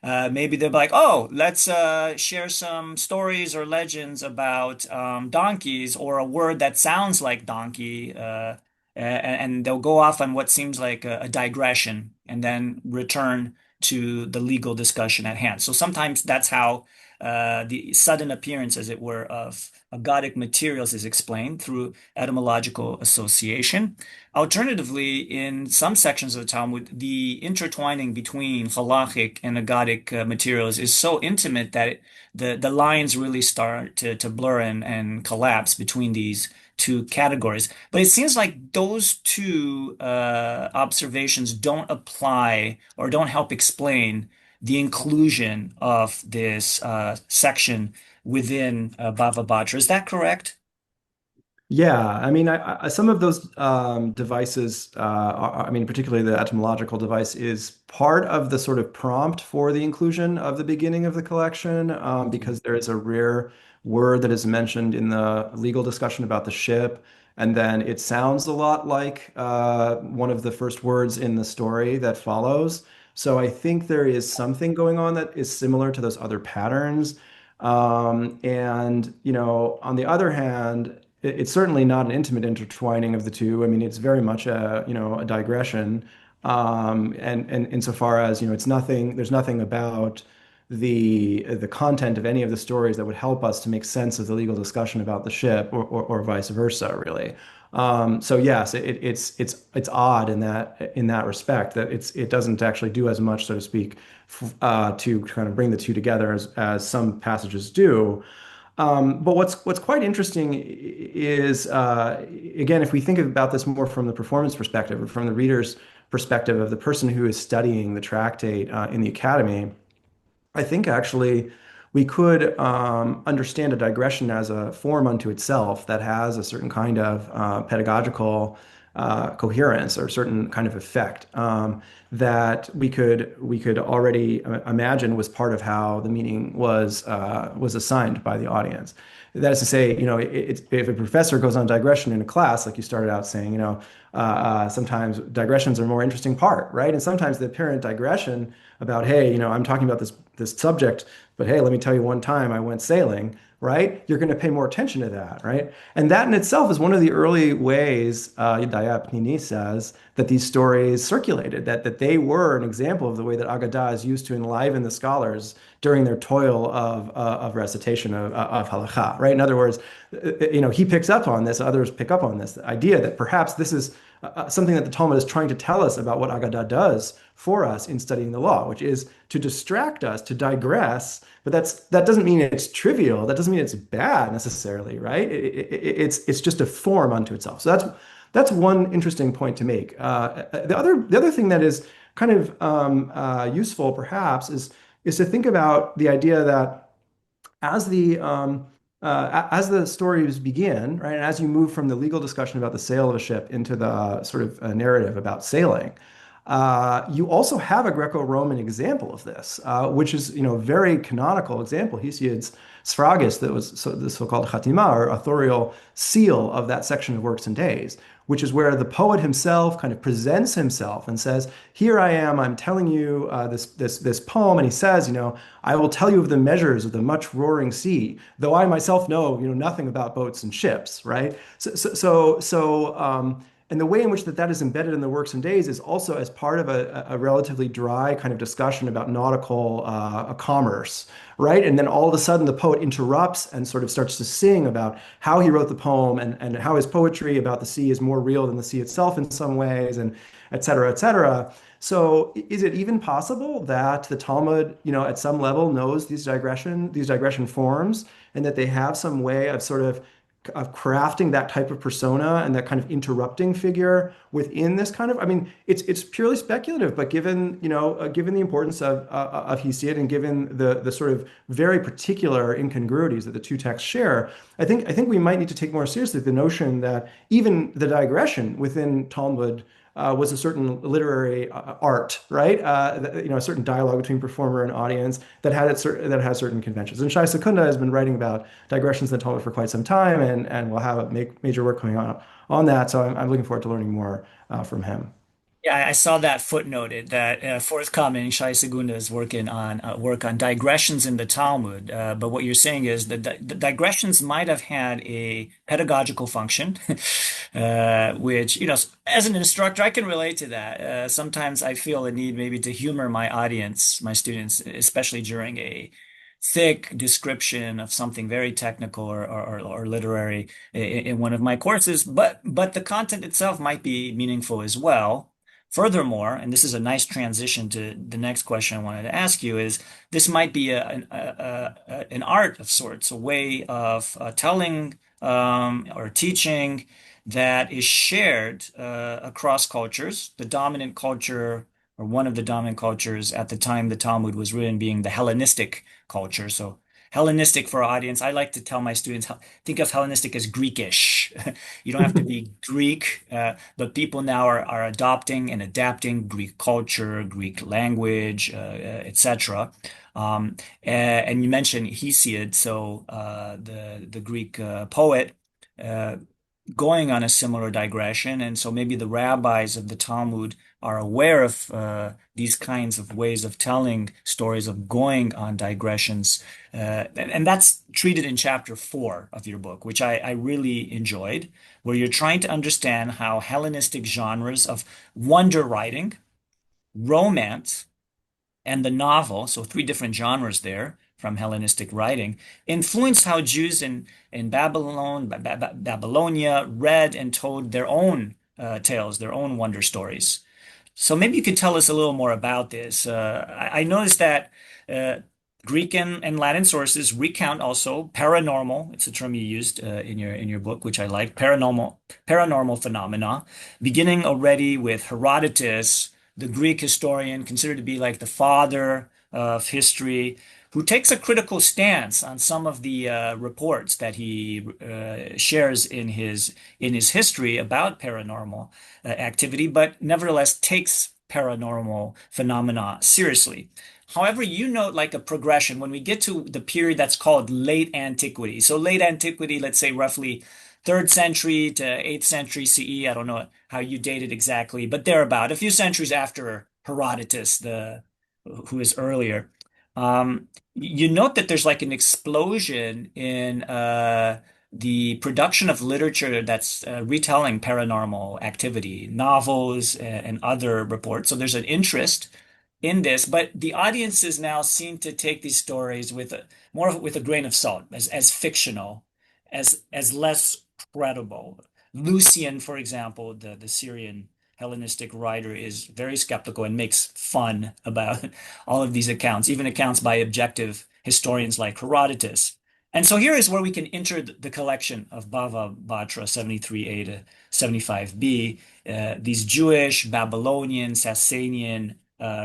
Maybe they're like, oh, let's share some stories or legends about donkeys or a word that sounds like donkey, and they'll go off on what seems like a digression and then return to the legal discussion at hand. So sometimes that's how the sudden appearance, as it were, of agadic materials is explained through etymological association. Alternatively, in some sections of the Talmud, the intertwining between halachic and agadic materials is so intimate that the lines really start to blur and collapse between these two categories. But it seems like those two observations don't apply or don't help explain the inclusion of this section within Bava Batra. Is that correct? Yeah, I mean, some of those devices, I mean, particularly the etymological device, is part of the sort of prompt for the inclusion of the beginning of the collection, because there is a rare word that is mentioned in the legal discussion about the ship, and then it sounds a lot like one of the first words in the story that follows. So I think there is something going on that is similar to those other patterns. And, on the other hand, it's certainly not an intimate intertwining of the two. I mean, it's very much a digression. And insofar as, it's nothing, there's nothing about the content of any of the stories that would help us to make sense of the legal discussion about the ship or vice versa, really. So yes, it's odd in that respect that it doesn't actually do as much, so to speak, to kind of bring the two together as some passages do. But what's quite interesting is, again, if we think about this more from the performance perspective or from the reader's perspective of the person who is studying the tractate in the academy, I think actually we could understand a digression as a form unto itself that has a certain kind of pedagogical coherence or certain kind of effect that we could already imagine was part of how the meaning was assigned by the audience. That is to say, if a professor goes on digression in a class, like you started out saying, sometimes digressions are a more interesting part, right? And sometimes the apparent digression about, hey, I'm talking about this subject, but hey, let me tell you one time I went sailing, right? You're going to pay more attention to that, right? And that in itself is one of the early ways, Dept Nini says, that these stories circulated, that they were an example of the way that Agadah is used to enliven the scholars during their toil of recitation of halakha, right? In other words, he picks up on this, others pick up on this idea that perhaps this is something that the Talmud is trying to tell us about what Agadah does for us in studying the law, which is to distract us, to digress. But that doesn't mean it's trivial. That doesn't mean it's bad necessarily, right? It's just a form unto itself. So that's one interesting point to make. The other thing that is kind of useful, perhaps, is to think about the idea that as the stories begin, right, and as you move from the legal discussion about the sale of a ship into the sort of narrative about sailing, you also have a Greco-Roman example of this, which is, a very canonical example. Hesiod's Sphragus, that was the so-called Chatima, or authorial seal of that section of Works and Days, which is where the poet himself kind of presents himself and says, "Here I am. I'm telling you this poem," and he says, "I will tell you of the measures of the much roaring sea, though I myself know, nothing about boats and ships." Right? And the way in which that is embedded in the Works and Days is also as part of a relatively dry kind of discussion about nautical commerce, right? And then all of a sudden the poet interrupts and sort of starts to sing about how he wrote the poem and how his poetry about the sea is more real than the sea itself in some ways, and et cetera, et cetera. So is it even possible that the Talmud, at some level knows these digression forms and that they have some way of sort of crafting that type of persona and that kind of interrupting figure within this kind of, I mean, it's purely speculative, but given, given the importance of Hesiod and given the sort of very particular incongruities that the two texts share, I think we might need to take more seriously the notion that even the digression within Talmud was a certain literary art, right? A certain dialogue between performer and audience that has certain conventions. And Shai Secunda has been writing about digressions in the Talmud for quite some time, and will have a major work coming on that. So I'm looking forward to learning more from him. Yeah, I saw that footnoted that forthcoming Shai Segunda is working on work on digressions in the Talmud. But what you're saying is that the digressions might have had a pedagogical function, which, as an instructor, I can relate to that. Sometimes I feel a need maybe to humor my audience, my students, especially during a thick description of something very technical or literary in one of my courses. But the content itself might be meaningful as well. Furthermore, and this is a nice transition to the next question I wanted to ask you, is this might be an art of sorts, a way of telling or teaching that is shared across cultures. The dominant culture, or one of the dominant cultures at the time the Talmud was written, being the Hellenistic culture. So Hellenistic for our audience, I like to tell my students, think of Hellenistic as Greekish. You don't have to be Greek, but people now are adopting and adapting Greek culture, Greek language, etc. And you mentioned Hesiod, so the Greek poet, uh, going on a similar digression. And so maybe the rabbis of the Talmud are aware of these kinds of ways of telling stories, of going on digressions. And that's treated in chapter 4 of your book, which I really enjoyed, where you're trying to understand how Hellenistic genres of wonder writing, romance, and the novel, so three different genres there from Hellenistic writing, influenced how Jews in Babylonia read and told their own tales, their own wonder stories. So maybe you could tell us a little more about this. I noticed that uh, Greek and Latin sources recount also paranormal. It's a term you used in your book, which I like. Paranormal phenomena, beginning already with Herodotus, the Greek historian, considered to be like the father of history, who takes a critical stance on some of the reports that he shares in his history about paranormal activity, but nevertheless takes paranormal phenomena seriously. However, you note like a progression when we get to the period that's called late antiquity. So late antiquity, let's say roughly third century to 8th century CE. I don't know how you date it exactly, but thereabout, a few centuries after Herodotus, the who is earlier. You note that there's like an explosion in the production of literature that's retelling paranormal activity, novels and other reports. So there's an interest in this, but the audiences now seem to take these stories with with a grain of salt, as fictional, as less credible. Lucian, for example, the Syrian Hellenistic writer, is very skeptical and makes fun about all of these accounts, even accounts by objective historians like Herodotus. And so here is where we can enter the collection of Bava Batra 73a to 75b. These Jewish, Babylonian, Sasanian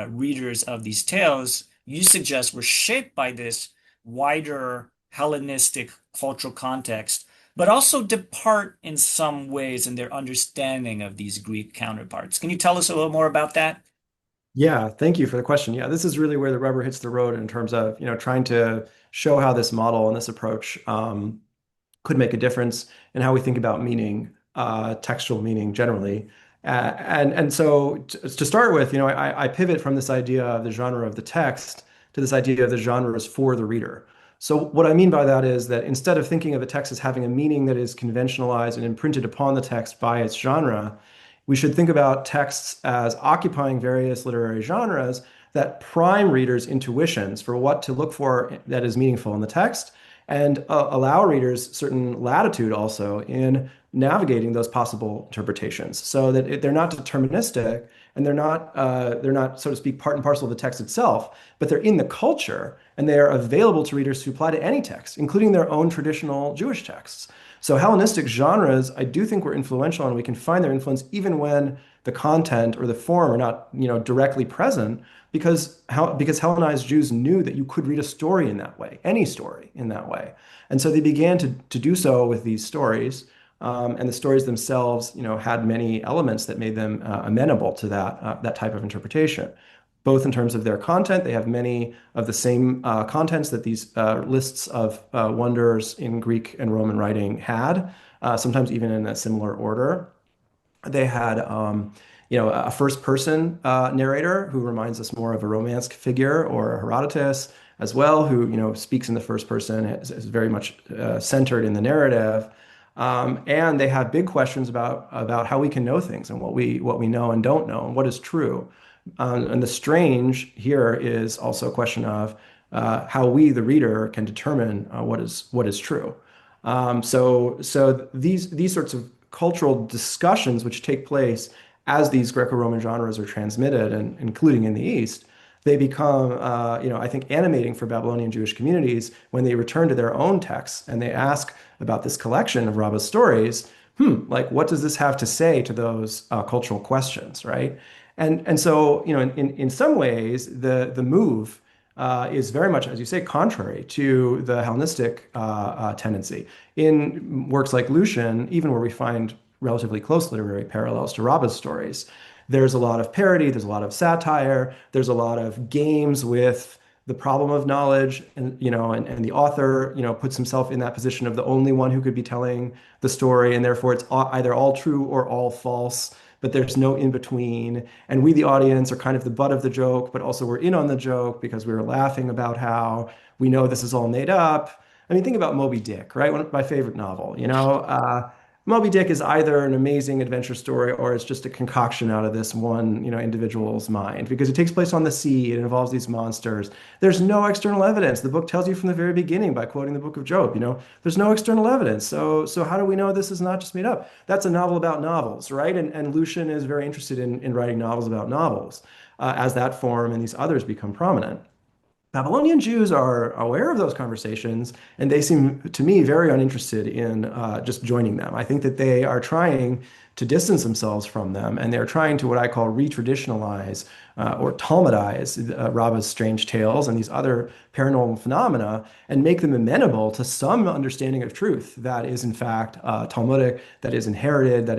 readers of these tales, you suggest, were shaped by this wider Hellenistic cultural context, but also depart in some ways in their understanding of these Greek counterparts. Can you tell us a little more about that? Yeah, thank you for the question. Yeah, this is really where the rubber hits the road in terms of, trying to show how this model and this approach could make a difference in how we think about meaning, textual meaning generally. And so to start with, I pivot from this idea of the genre of the text to this idea of the genres for the reader. So what I mean by that is that instead of thinking of a text as having a meaning that is conventionalized and imprinted upon the text by its genre, we should think about texts as occupying various literary genres that prime readers' intuitions for what to look for that is meaningful in the text and allow readers certain latitude also in navigating those possible interpretations so that they're not deterministic and they're not, so to speak, part and parcel of the text itself, but they're in the culture and they are available to readers who apply to any text, including their own traditional Jewish texts. So Hellenistic genres, I do think were influential, and we can find their influence even when the content or the form are not, directly present, because Hellenized Jews knew that you could read a story in that way, any story in that way, and so they began to do so with these stories. And the stories themselves, had many elements that made them amenable to that type of interpretation. Both in terms of their content, they have many of the same contents that these lists of wonders in Greek and Roman writing had, sometimes even in a similar order. They had, a first-person narrator who reminds us more of a Romance figure or Herodotus as well, who speaks in the first person, is very much centered in the narrative. And they have big questions about how we can know things and what we know and don't know and what is true. And the strange here is also a question of how we, the reader, can determine what is true. So these sorts of cultural discussions which take place as these Greco-Roman genres are transmitted, and including in the East, they become, I think, animating for Babylonian Jewish communities when they return to their own texts and they ask about this collection of Rabbah's stories. Like, what does this have to say to those cultural questions, right? And so, in some ways, the move is very much, as you say, contrary to the Hellenistic tendency. In works like Lucian, even where we find relatively close literary parallels to Rabbah's stories, there's a lot of parody, there's a lot of satire, there's a lot of games with the problem of knowledge, and the author, puts himself in that position of the only one who could be telling the story, and therefore it's either all true or all false, but there's no in between. And we, the audience, are kind of the butt of the joke, but also we're in on the joke because we were laughing about how we know this is all made up. I mean, think about Moby Dick, right? One of my favorite novel, Moby Dick is either an amazing adventure story or it's just a concoction out of this one, individual's mind, because it takes place on the sea. It involves these monsters. There's no external evidence. The book tells you from the very beginning by quoting the book of Job, there's no external evidence. So how do we know this is not just made up? That's a novel about novels, right? And Lucian is very interested in writing novels about novels as that form and these others become prominent. Babylonian Jews are aware of those conversations, and they seem to me very uninterested in just joining them. I think that they are trying to distance themselves from them, and they're trying to what I call retraditionalize or Talmudize Rabbah's strange tales and these other paranormal phenomena, and make them amenable to some understanding of truth that is in fact Talmudic, that is inherited, that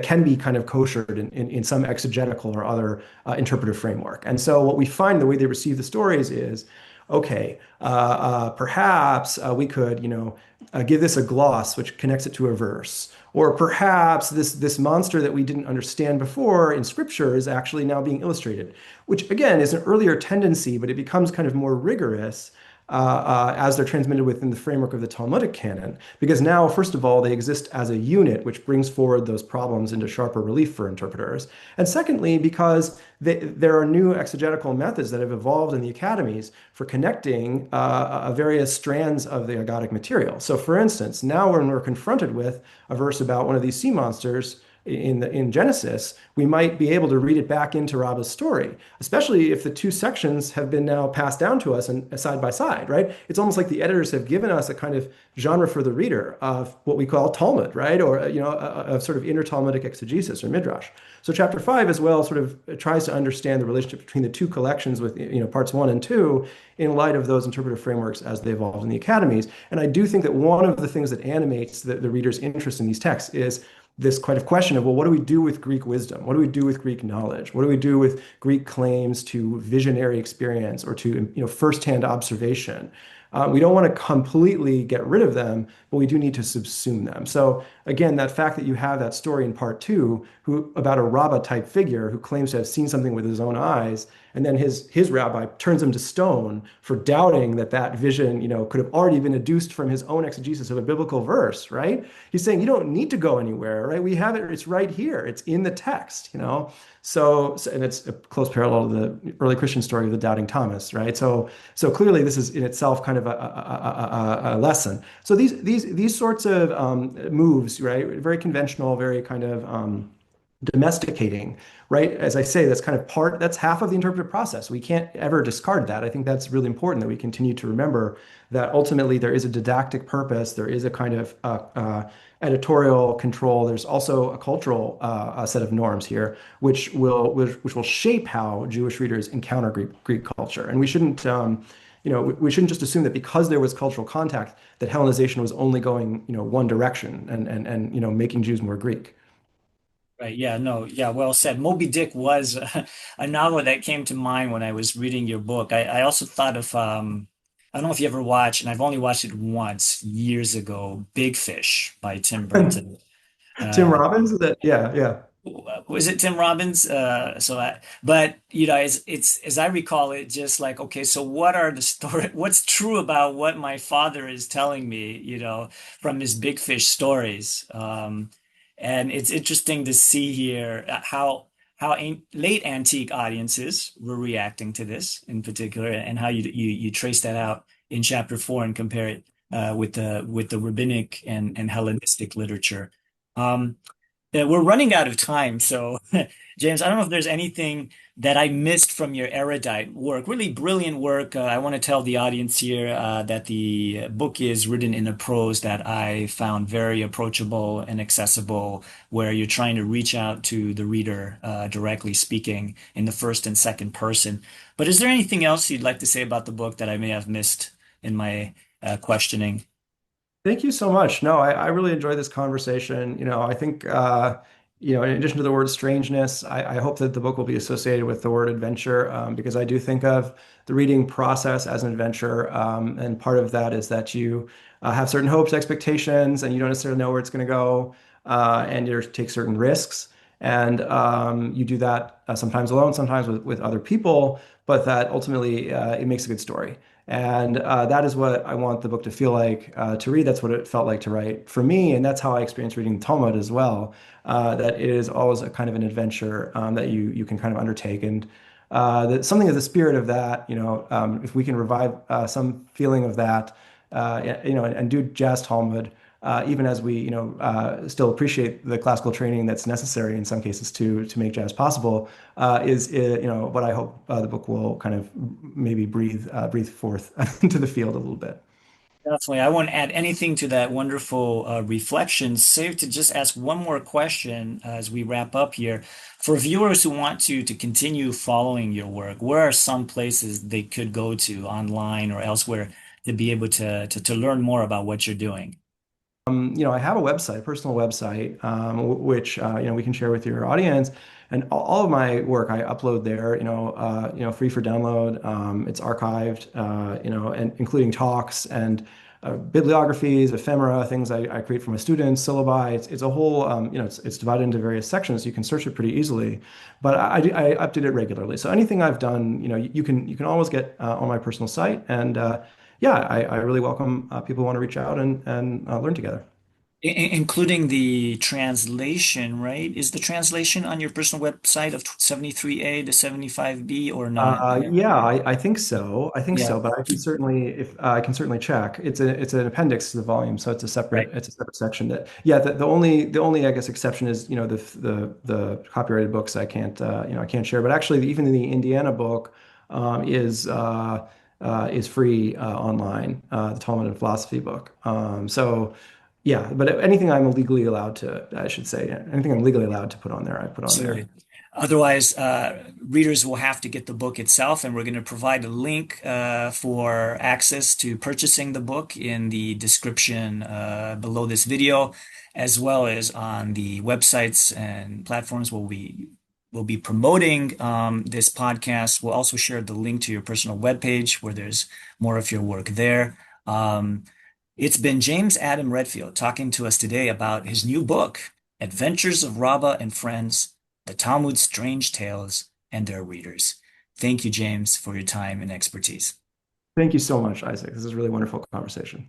can be kind of koshered in some exegetical or other interpretive framework. And so what we find the way they receive the stories is, okay, perhaps we could, give this a gloss which connects it to a verse, or perhaps this monster that we didn't understand before in scripture is actually now being illustrated, which again is an earlier tendency, but it becomes kind of more rigorous as they're transmitted within the framework of the Talmudic canon, because now, first of all, they exist as a unit, which brings forward those problems into sharper relief for interpreters. And secondly, because there are new exegetical methods that have evolved in the academies for connecting various strands of the agadic material. So for instance, now when we're confronted with a verse about one of these sea monsters, in Genesis, we might be able to read it back into Rabbah's story, especially if the two sections have been now passed down to us and side by side, right? It's almost like the editors have given us a kind of genre for the reader of what we call Talmud, right? Or, a sort of inter-Talmudic exegesis or midrash. So chapter 5 as well sort of tries to understand the relationship between the two collections with, parts 1 and 2 in light of those interpretive frameworks as they evolved in the academies. And I do think that one of the things that animates the reader's interest in these texts is this kind of question of, well, what do we do with Greek wisdom? What do we do with Greek knowledge? What do we do with Greek claims to visionary experience or to, firsthand observation? We don't want to completely get rid of them, but we do need to subsume them. So again, that fact that you have that story in part two, who about a Rabbah type figure who claims to have seen something with his own eyes, and then his rabbi turns him to stone for doubting that that vision, could have already been adduced from his own exegesis of a biblical verse, right? He's saying you don't need to go anywhere, right? We have it, it's right here, it's in the text. And it's a close parallel to the early Christian story of the doubting Thomas, right? So clearly, this is in itself kind of a lesson. So these sorts of moves, right? Very conventional, very kind of domesticating, right? As I say, that's half of the interpretive process. We can't ever discard that. I think that's really important that we continue to remember that ultimately there is a didactic purpose, there is a kind of editorial control. There's also a cultural set of norms here, which will shape how Jewish readers encounter Greek culture. And we shouldn't just assume that because there was cultural contact that Hellenization was only going, one direction and making Jews more Greek. Right. Yeah. No. Yeah. Well said. Moby Dick was a novel that came to mind when I was reading your book. I also thought of I don't know if you ever watched, and I've only watched it once years ago, Big Fish by Tim Burton. Tim Uh, Robbins, that yeah, yeah. was it Tim Robbins? But it's as I recall it, just like, okay, so what are the story? What's true about what my father is telling me, from his Big Fish stories? And it's interesting to see here how late antique audiences were reacting to this in particular, and how you trace that out in chapter four and compare it with the rabbinic and Hellenistic literature. Um, yeah, we're running out of time. So, James, I don't know if there's anything that I missed from your erudite work. Really brilliant work. I want to tell the audience here that the book is written in a prose that I found very approachable and accessible, where you're trying to reach out to the reader directly speaking in the first and second person. But is there anything else you'd like to say about the book that I may have missed in my questioning? Thank you so much. No, I really enjoyed this conversation. I think, in addition to the word strangeness, I hope that the book will be associated with the word adventure, because I do think of the reading process as an adventure. And part of that is that you have certain hopes, expectations, and you don't necessarily know where it's going to go, and you take certain risks. And you do that sometimes alone, sometimes with other people, but that ultimately it makes a good story. And that is what I want the book to feel like to read. That's what it felt like to write for me. And that's how I experienced reading the Talmud as well. That it is always a kind of an adventure that you can kind of undertake. And that something of the spirit of that, if we can revive some feeling of that, and do jazz Talmud, even as we, still appreciate the classical training that's necessary in some cases to make jazz possible, is what I hope the book will kind of maybe breathe forth into the field a little bit. Definitely. I won't add anything to that wonderful reflection, save to just ask one more question as we wrap up here. For viewers who want to continue following your work, where are some places they could go to online or elsewhere to be able to learn more about what you're doing? I have a website, a personal website, which we can share with your audience, and all of my work I upload there. Free for download. It's archived, and including talks and bibliographies, ephemera, things I create for my students, syllabi. It's a whole, it's divided into various sections. So you can search it pretty easily, but I update it regularly. So anything I've done, you can always get on my personal site, and yeah, I really welcome people who want to reach out and learn together. Including the translation, right? Is the translation on your personal website of 73A to 75B or not? Yeah, I think so. I think Yeah, so, but I can certainly if I can certainly check. It's an appendix to the volume, so right. it's a separate section. That yeah, the only I guess exception is the copyrighted books I can't share. But actually, even the Indiana book is free online. The Talmud and Philosophy book. So yeah, but anything I'm legally allowed to, I should say, anything I'm legally allowed to put on there, I put on there. Absolutely. Otherwise, readers will have to get the book itself, and we're going to provide a link for access to purchasing the book in the description below this video, as well as on the websites and platforms where we will be promoting this podcast. We'll also share the link to your personal webpage where there's more of your work there. It's been James Adam Redfield talking to us today about his new book, Adventures of Rabbah and Friends, the Talmud's Strange Tales and Their Readers. Thank you, James, for your time and expertise. Thank you so much, Isaac. This is a really wonderful conversation.